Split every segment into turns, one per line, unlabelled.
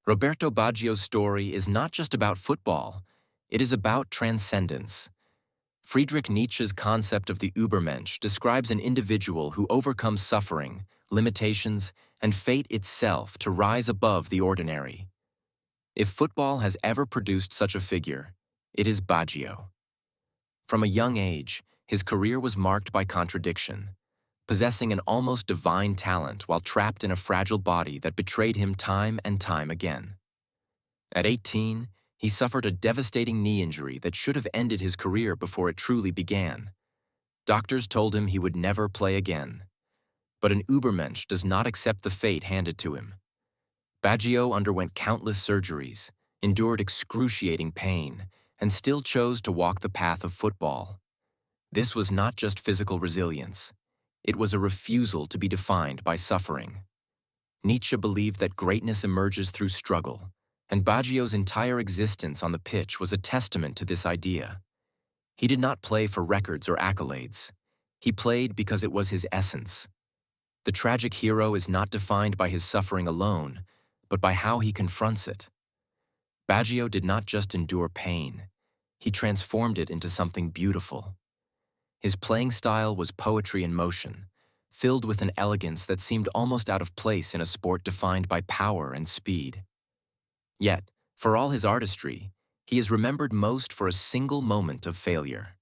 Roberto Baggio's story is not just about football, it is about transcendence. Friedrich Nietzsche's concept of the Übermensch describes an individual who overcomes suffering, limitations, and fate itself to rise above the ordinary. If football has ever produced such a figure, it is Baggio. From a young age, his career was marked by contradiction, possessing an almost divine talent while trapped in a fragile body that betrayed him time and time again. At 18, he suffered a devastating knee injury that should have ended his career before it truly began. Doctors told him he would never play again. But an Übermensch does not accept the fate handed to him. Baggio underwent countless surgeries, endured excruciating pain, and still chose to walk the path of football. This was not just physical resilience. It was a refusal to be defined by suffering. Nietzsche believed that greatness emerges through struggle, and Baggio's entire existence on the pitch was a testament to this idea. He did not play for records or accolades. He played because it was his essence. The tragic hero is not defined by his suffering alone, but by how he confronts it. Baggio did not just endure pain. He transformed it into something beautiful. His playing style was poetry in motion, filled with an elegance that seemed almost out of place in a sport defined by power and speed. Yet, for all his artistry, he is remembered most for a single moment of failure.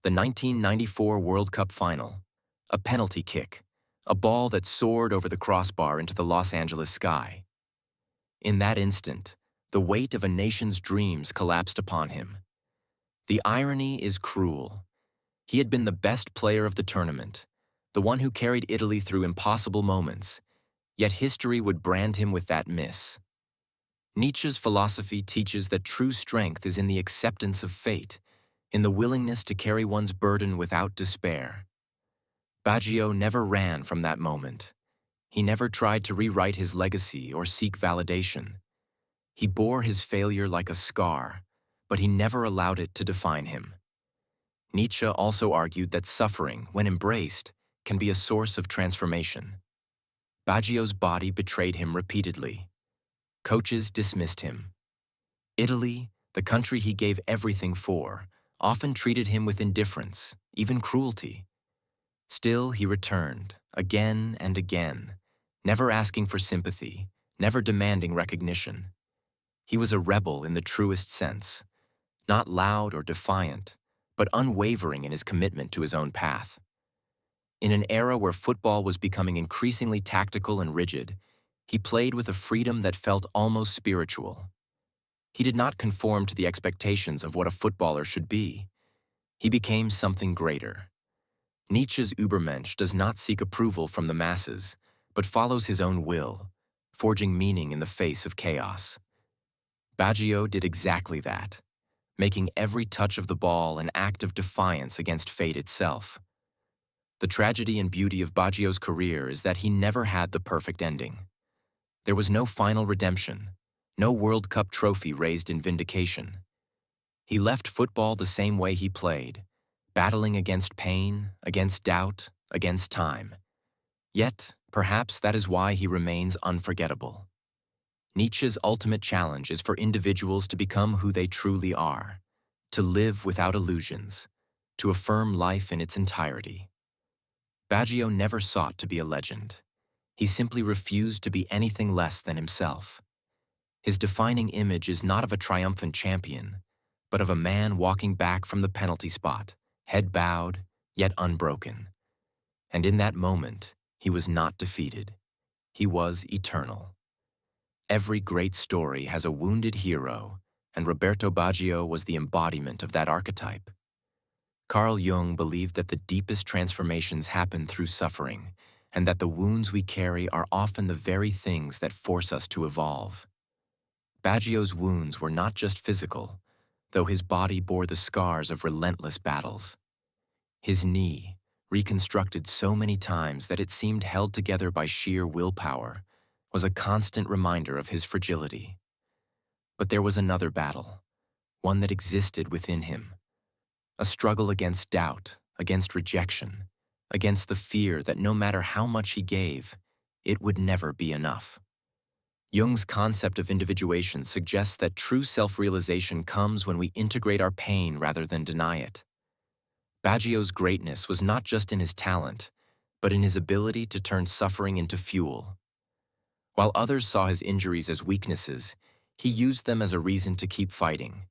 The 1994 World Cup final, a penalty kick, a ball that soared over the crossbar into the Los Angeles sky. In that instant, the weight of a nation's dreams collapsed upon him. The irony is cruel. He had been the best player of the tournament, the one who carried Italy through impossible moments, yet history would brand him with that miss. Nietzsche's philosophy teaches that true strength is in the acceptance of fate, in the willingness to carry one's burden without despair. Baggio never ran from that moment. He never tried to rewrite his legacy or seek validation. He bore his failure like a scar, but he never allowed it to define him. Nietzsche also argued that suffering, when embraced, can be a source of transformation. Baggio's body betrayed him repeatedly. Coaches dismissed him. Italy, the country he gave everything for, often treated him with indifference, even cruelty. Still, he returned, again and again, never asking for sympathy, never demanding recognition. He was a rebel in the truest sense, not loud or defiant, but unwavering in his commitment to his own path. In an era where football was becoming increasingly tactical and rigid, he played with a freedom that felt almost spiritual. He did not conform to the expectations of what a footballer should be. He became something greater. Nietzsche's Übermensch does not seek approval from the masses, but follows his own will, forging meaning in the face of chaos. Baggio did exactly that, making every touch of the ball an act of defiance against fate itself. The tragedy and beauty of Baggio's career is that he never had the perfect ending. There was no final redemption, no World Cup trophy raised in vindication. He left football the same way he played, battling against pain, against doubt, against time. Yet, perhaps that is why he remains unforgettable. Nietzsche's ultimate challenge is for individuals to become who they truly are, to live without illusions, to affirm life in its entirety. Baggio never sought to be a legend. He simply refused to be anything less than himself. His defining image is not of a triumphant champion, but of a man walking back from the penalty spot, head bowed, yet unbroken. And in that moment, he was not defeated. He was eternal. Every great story has a wounded hero, and Roberto Baggio was the embodiment of that archetype. Carl Jung believed that the deepest transformations happen through suffering, and that the wounds we carry are often the very things that force us to evolve. Baggio's wounds were not just physical, though his body bore the scars of relentless battles. His knee, reconstructed so many times that it seemed held together by sheer willpower, was a constant reminder of his fragility. But there was another battle, one that existed within him. A struggle against doubt, against rejection, against the fear that no matter how much he gave, it would never be enough. Jung's concept of individuation suggests that true self-realization comes when we integrate our pain rather than deny it. Baggio's greatness was not just in his talent, but in his ability to turn suffering into fuel. While others saw his injuries as weaknesses, he used them as a reason to keep fighting,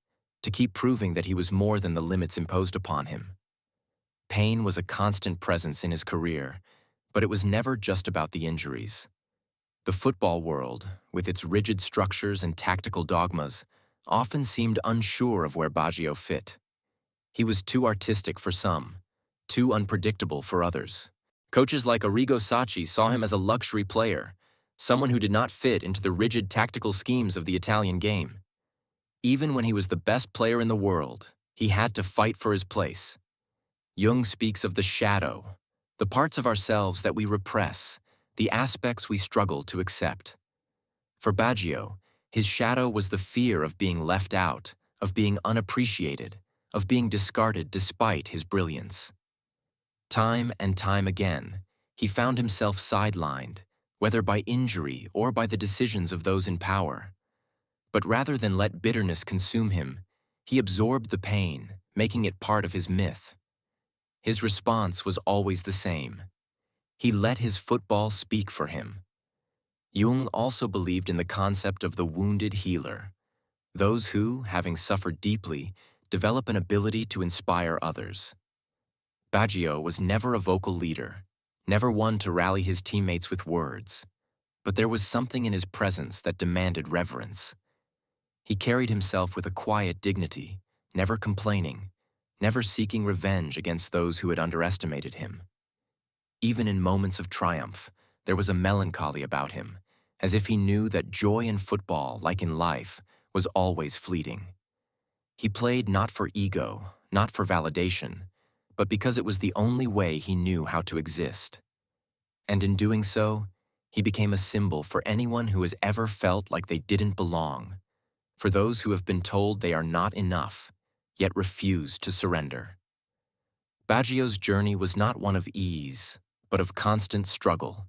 to keep proving that he was more than the limits imposed upon him. Pain was a constant presence in his career, but it was never just about the injuries. The football world, with its rigid structures and tactical dogmas, often seemed unsure of where Baggio fit. He was too artistic for some, too unpredictable for others. Coaches like Arrigo Sacchi saw him as a luxury player, someone who did not fit into the rigid tactical schemes of the Italian game. Even when he was the best player in the world, he had to fight for his place. Jung speaks of the shadow, the parts of ourselves that we repress, the aspects we struggle to accept. For Baggio, his shadow was the fear of being left out, of being unappreciated, of being discarded despite his brilliance. Time and time again, he found himself sidelined, whether by injury or by the decisions of those in power. But rather than let bitterness consume him, he absorbed the pain, making it part of his myth. His response was always the same. He let his football speak for him. Jung also believed in the concept of the wounded healer, those who, having suffered deeply, develop an ability to inspire others. Baggio was never a vocal leader, never one to rally his teammates with words, but there was something in his presence that demanded reverence. He carried himself with a quiet dignity, never complaining, never seeking revenge against those who had underestimated him. Even in moments of triumph, there was a melancholy about him, as if he knew that joy in football, like in life, was always fleeting. He played not for ego, not for validation, but because it was the only way he knew how to exist. And in doing so, he became a symbol for anyone who has ever felt like they didn't belong, for those who have been told they are not enough, yet refuse to surrender. Baggio's journey was not one of ease, but of constant struggle.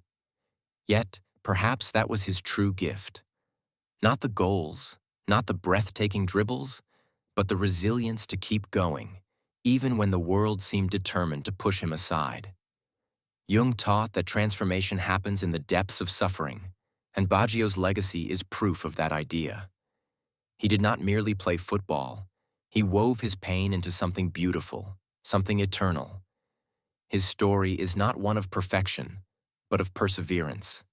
Yet, perhaps that was his true gift. Not the goals, not the breathtaking dribbles, but the resilience to keep going, even when the world seemed determined to push him aside. Jung taught that transformation happens in the depths of suffering, and Baggio's legacy is proof of that idea. He did not merely play football, he wove his pain into something beautiful, something eternal. His story is not one of perfection, but of perseverance.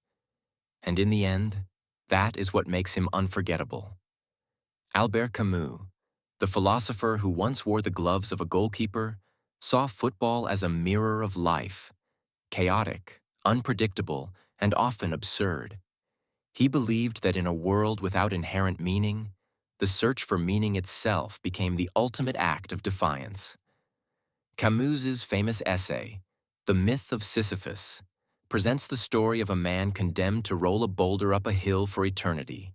And in the end, that is what makes him unforgettable. Albert Camus, the philosopher who once wore the gloves of a goalkeeper, saw football as a mirror of life, chaotic, unpredictable, and often absurd. He believed that in a world without inherent meaning, the search for meaning itself became the ultimate act of defiance. Camus's famous essay, The Myth of Sisyphus, presents the story of a man condemned to roll a boulder up a hill for eternity,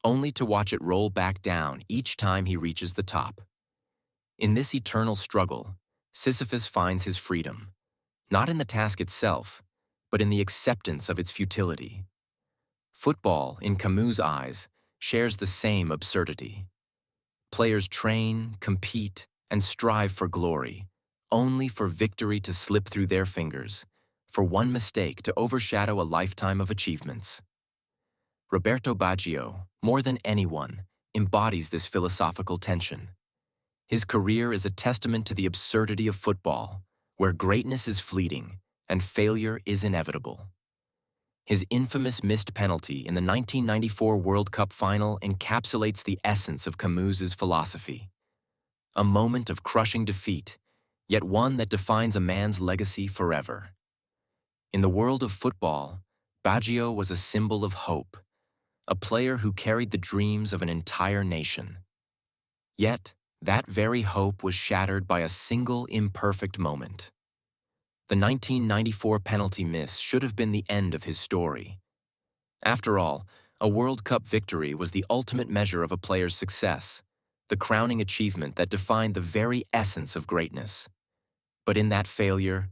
only to watch it roll back down each time he reaches the top. In this eternal struggle, Sisyphus finds his freedom, not in the task itself, but in the acceptance of its futility. Football, in Camus' eyes, shares the same absurdity. Players train, compete, and strive for glory, only for victory to slip through their fingers, for one mistake to overshadow a lifetime of achievements. Roberto Baggio, more than anyone, embodies this philosophical tension. His career is a testament to the absurdity of football, where greatness is fleeting and failure is inevitable. His infamous missed penalty in the 1994 World Cup final encapsulates the essence of Camus's philosophy. A moment of crushing defeat, yet one that defines a man's legacy forever. In the world of football, Baggio was a symbol of hope, a player who carried the dreams of an entire nation. Yet, that very hope was shattered by a single imperfect moment. The 1994 penalty miss should have been the end of his story. After all, a World Cup victory was the ultimate measure of a player's success, the crowning achievement that defined the very essence of greatness. But in that failure,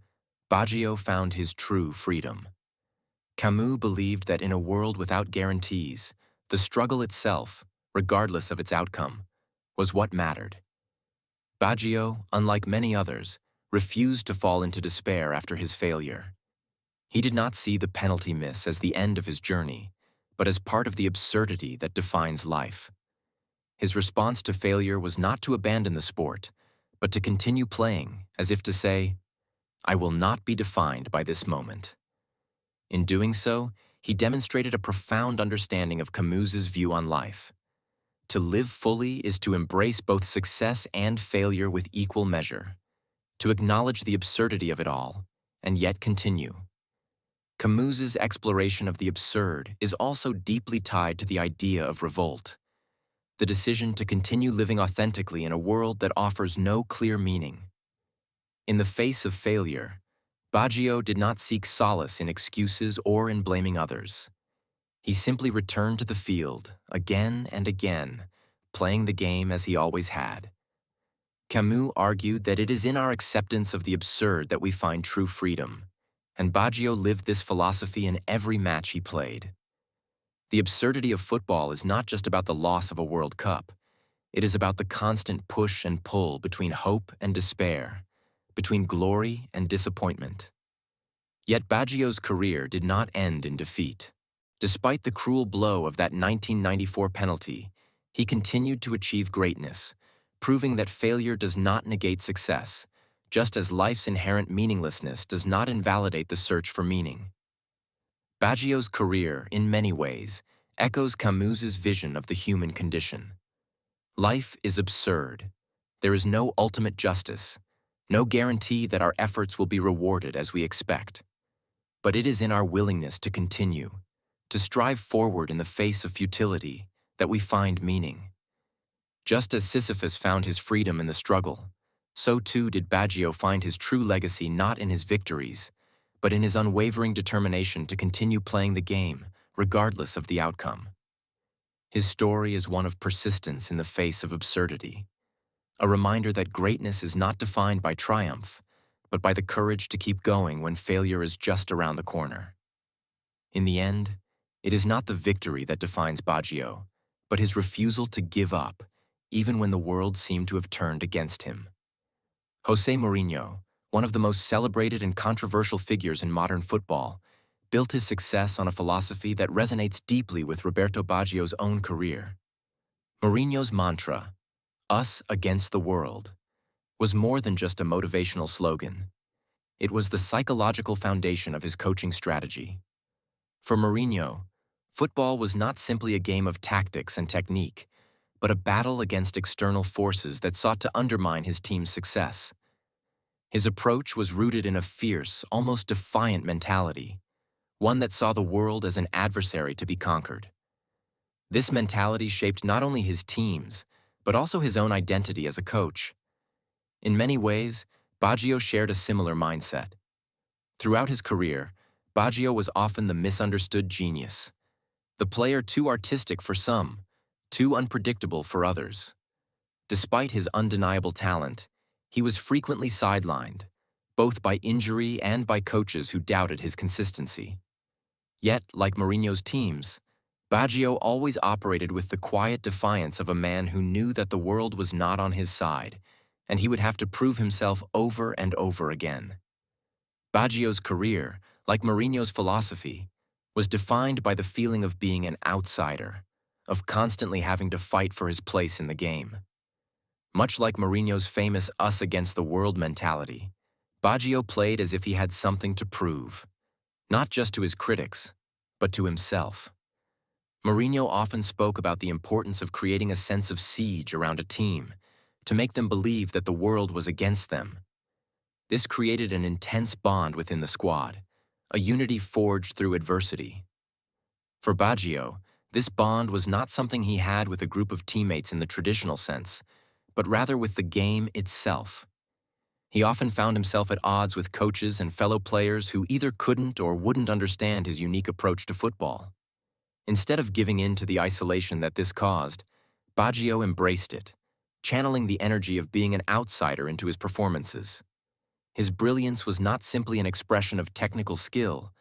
Baggio found his true freedom. Camus believed that in a world without guarantees, The struggle itself, regardless of its outcome, was what mattered. Baggio, unlike many others, refused to fall into despair after his failure. He did not see the penalty miss as the end of his journey, but as part of the absurdity that defines life. His response to failure was not to abandon the sport, but to continue playing, as if to say, "I will not be defined by this moment." In doing so, he demonstrated a profound understanding of Camus's view on life. To live fully is to embrace both success and failure with equal measure, to acknowledge the absurdity of it all, and yet continue. Camus's exploration of the absurd is also deeply tied to the idea of revolt, the decision to continue living authentically in a world that offers no clear meaning. In the face of failure, Baggio did not seek solace in excuses or in blaming others. He simply returned to the field, again and again, playing the game as he always had. Camus argued that it is in our acceptance of the absurd that we find true freedom, and Baggio lived this philosophy in every match he played. The absurdity of football is not just about the loss of a World Cup. It is about the constant push and pull between hope and despair, between glory and disappointment. Yet Baggio's career did not end in defeat. Despite the cruel blow of that 1994 penalty, he continued to achieve greatness, proving that failure does not negate success, just as life's inherent meaninglessness does not invalidate the search for meaning. Baggio's career, in many ways, echoes Camus's vision of the human condition. Life is absurd. There is no ultimate justice, no guarantee that our efforts will be rewarded as we expect. But it is in our willingness to continue, to strive forward in the face of futility, that we find meaning. Just as Sisyphus found his freedom in the struggle, so too did Baggio find his true legacy not in his victories, but in his unwavering determination to continue playing the game, regardless of the outcome. His story is one of persistence in the face of absurdity, a reminder that greatness is not defined by triumph, but by the courage to keep going when failure is just around the corner. In the end, it is not the victory that defines Baggio, but his refusal to give up, even when the world seemed to have turned against him. José Mourinho, one of the most celebrated and controversial figures in modern football, built his success on a philosophy that resonates deeply with Roberto Baggio's own career. Mourinho's mantra, "Us against the world," was more than just a motivational slogan. It was the psychological foundation of his coaching strategy. For Mourinho, football was not simply a game of tactics and technique, but a battle against external forces that sought to undermine his team's success. His approach was rooted in a fierce, almost defiant mentality, one that saw the world as an adversary to be conquered. This mentality shaped not only his teams, but also his own identity as a coach. In many ways, Baggio shared a similar mindset. Throughout his career, Baggio was often the misunderstood genius, the player too artistic for some, too unpredictable for others. Despite his undeniable talent, he was frequently sidelined, both by injury and by coaches who doubted his consistency. Yet, like Mourinho's teams, Baggio always operated with the quiet defiance of a man who knew that the world was not on his side, and he would have to prove himself over and over again. Baggio's career, like Mourinho's philosophy, was defined by the feeling of being an outsider, of constantly having to fight for his place in the game. Much like Mourinho's famous us against the world mentality, Baggio played as if he had something to prove, not just to his critics, but to himself. Mourinho often spoke about the importance of creating a sense of siege around a team, to make them believe that the world was against them. This created an intense bond within the squad, a unity forged through adversity. For Baggio, this bond was not something he had with a group of teammates in the traditional sense, but rather with the game itself. He often found himself at odds with coaches and fellow players who either couldn't or wouldn't understand his unique approach to football. Instead of giving in to the isolation that this caused, Baggio embraced it, channeling the energy of being an outsider into his performances. His brilliance was not simply an expression of technical skill,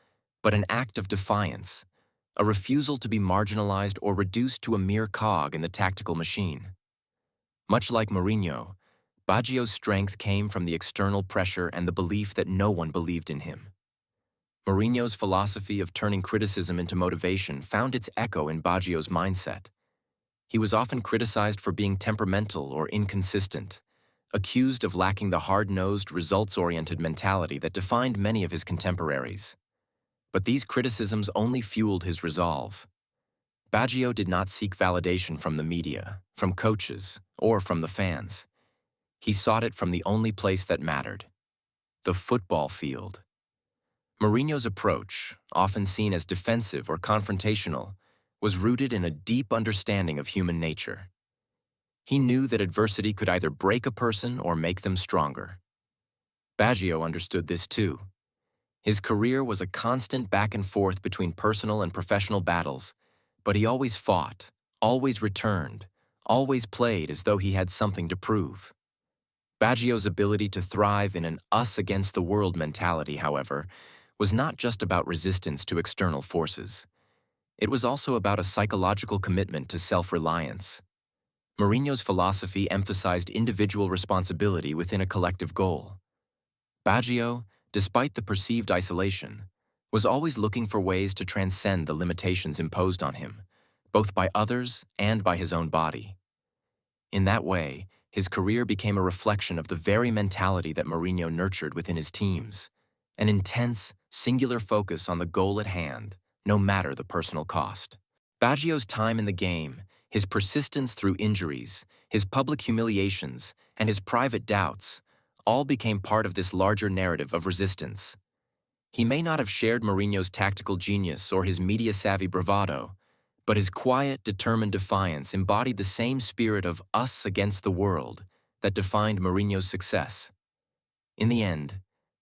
but an act of defiance, a refusal to be marginalized or reduced to a mere cog in the tactical machine. Much like Mourinho, Baggio's strength came from the external pressure and the belief that no one believed in him. Mourinho's philosophy of turning criticism into motivation found its echo in Baggio's mindset. He was often criticized for being temperamental or inconsistent, accused of lacking the hard-nosed, results-oriented mentality that defined many of his contemporaries. But these criticisms only fueled his resolve. Baggio did not seek validation from the media, from coaches, or from the fans. He sought it from the only place that mattered: the football field. Mourinho's approach, often seen as defensive or confrontational, was rooted in a deep understanding of human nature. He knew that adversity could either break a person or make them stronger. Baggio understood this too. His career was a constant back and forth between personal and professional battles, but he always fought, always returned, always played as though he had something to prove. Baggio's ability to thrive in an us-against-the-world mentality, however, was not just about resistance to external forces. It was also about a psychological commitment to self-reliance. Mourinho's philosophy emphasized individual responsibility within a collective goal. Baggio, despite the perceived isolation, was always looking for ways to transcend the limitations imposed on him, both by others and by his own body. In that way, his career became a reflection of the very mentality that Mourinho nurtured within his teams: an intense, singular focus on the goal at hand, no matter the personal cost. Baggio's time in the game, his persistence through injuries, his public humiliations, and his private doubts all became part of this larger narrative of resistance. He may not have shared Mourinho's tactical genius or his media-savvy bravado, but his quiet, determined defiance embodied the same spirit of us against the world that defined Mourinho's success. In the end,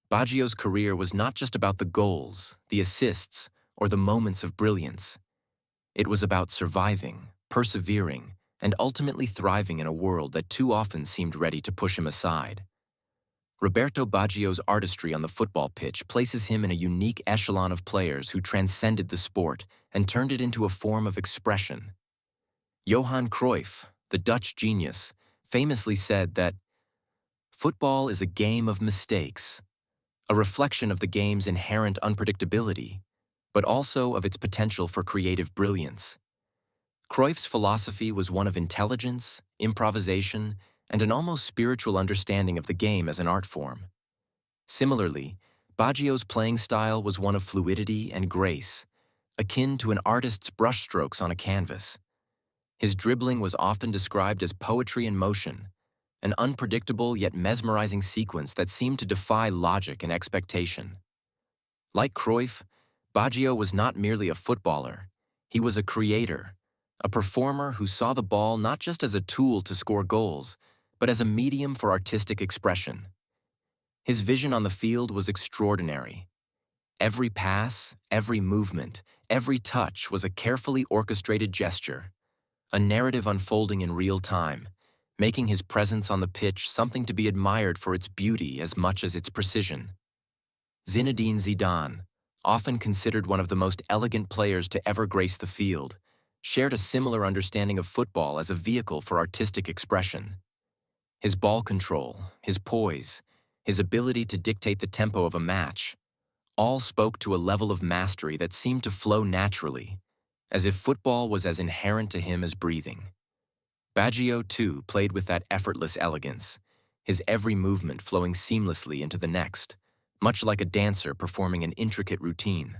Baggio's career was not just about the goals, the assists, or the moments of brilliance. It was about surviving, persevering, and ultimately thriving in a world that too often seemed ready to push him aside. Roberto Baggio's artistry on the football pitch places him in a unique echelon of players who transcended the sport and turned it into a form of expression. Johan Cruyff, the Dutch genius, famously said that football is a game of mistakes, a reflection of the game's inherent unpredictability, but also of its potential for creative brilliance. Cruyff's philosophy was one of intelligence, improvisation, and an almost spiritual understanding of the game as an art form. Similarly, Baggio's playing style was one of fluidity and grace, akin to an artist's brushstrokes on a canvas. His dribbling was often described as poetry in motion, an unpredictable yet mesmerizing sequence that seemed to defy logic and expectation. Like Cruyff, Baggio was not merely a footballer. He was a creator, a performer who saw the ball not just as a tool to score goals, but as a medium for artistic expression. His vision on the field was extraordinary. Every pass, every movement, every touch was a carefully orchestrated gesture, a narrative unfolding in real time, making his presence on the pitch something to be admired for its beauty as much as its precision. Zinedine Zidane, often considered one of the most elegant players to ever grace the field, shared a similar understanding of football as a vehicle for artistic expression. His ball control, his poise, his ability to dictate the tempo of a match, all spoke to a level of mastery that seemed to flow naturally, as if football was as inherent to him as breathing. Baggio, too, played with that effortless elegance, his every movement flowing seamlessly into the next, much like a dancer performing an intricate routine.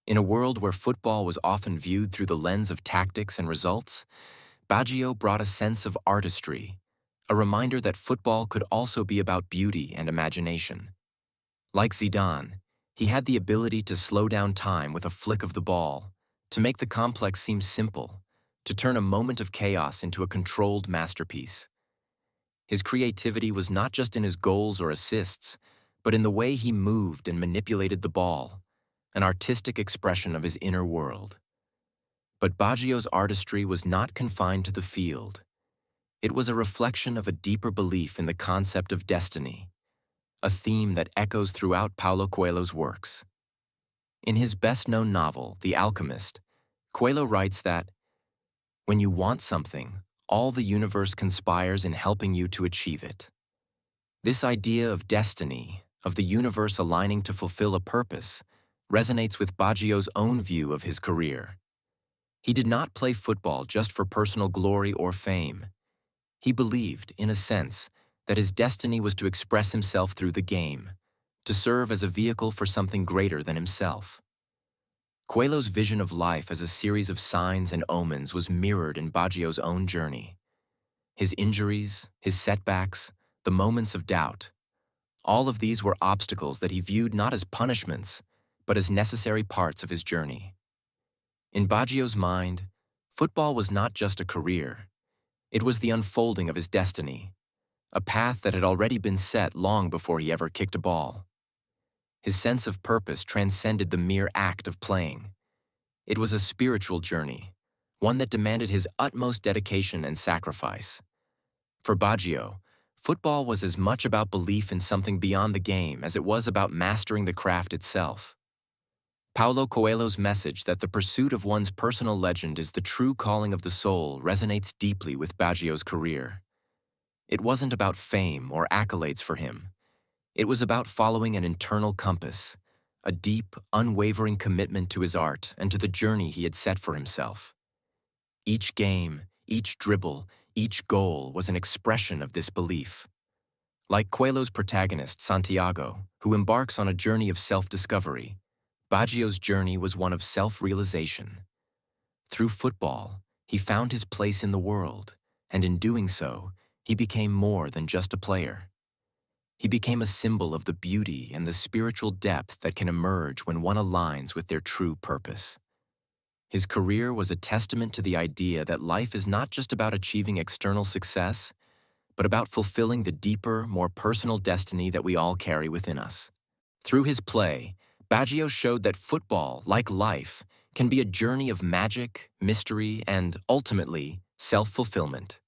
In a world where football was often viewed through the lens of tactics and results, Baggio brought a sense of artistry, a reminder that football could also be about beauty and imagination. Like Zidane, he had the ability to slow down time with a flick of the ball, to make the complex seem simple, to turn a moment of chaos into a controlled masterpiece. His creativity was not just in his goals or assists, but in the way he moved and manipulated the ball, an artistic expression of his inner world. But Baggio's artistry was not confined to the field. It was a reflection of a deeper belief in the concept of destiny, a theme that echoes throughout Paulo Coelho's works. In his best-known novel, The Alchemist, Coelho writes that, when you want something, all the universe conspires in helping you to achieve it. This idea of destiny, of the universe aligning to fulfill a purpose, resonates with Baggio's own view of his career. He did not play football just for personal glory or fame. He believed, in a sense, that his destiny was to express himself through the game, to serve as a vehicle for something greater than himself. Coelho's vision of life as a series of signs and omens was mirrored in Baggio's own journey. His injuries, his setbacks, the moments of doubt, all of these were obstacles that he viewed not as punishments, but as necessary parts of his journey. In Baggio's mind, football was not just a career. It was the unfolding of his destiny, a path that had already been set long before he ever kicked a ball. His sense of purpose transcended the mere act of playing. It was a spiritual journey, one that demanded his utmost dedication and sacrifice. For Baggio, football was as much about belief in something beyond the game as it was about mastering the craft itself. Paulo Coelho's message that the pursuit of one's personal legend is the true calling of the soul resonates deeply with Baggio's career. It wasn't about fame or accolades for him. It was about following an internal compass, a deep, unwavering commitment to his art and to the journey he had set for himself. Each game, each dribble, each goal was an expression of this belief. Like Coelho's protagonist, Santiago, who embarks on a journey of self-discovery, Baggio's journey was one of self-realization. Through football, he found his place in the world, and in doing so, he became more than just a player. He became a symbol of the beauty and the spiritual depth that can emerge when one aligns with their true purpose. His career was a testament to the idea that life is not just about achieving external success, but about fulfilling the deeper, more personal destiny that we all carry within us. Through his play, Baggio showed that football, like life, can be a journey of magic, mystery, and, ultimately, self-fulfillment.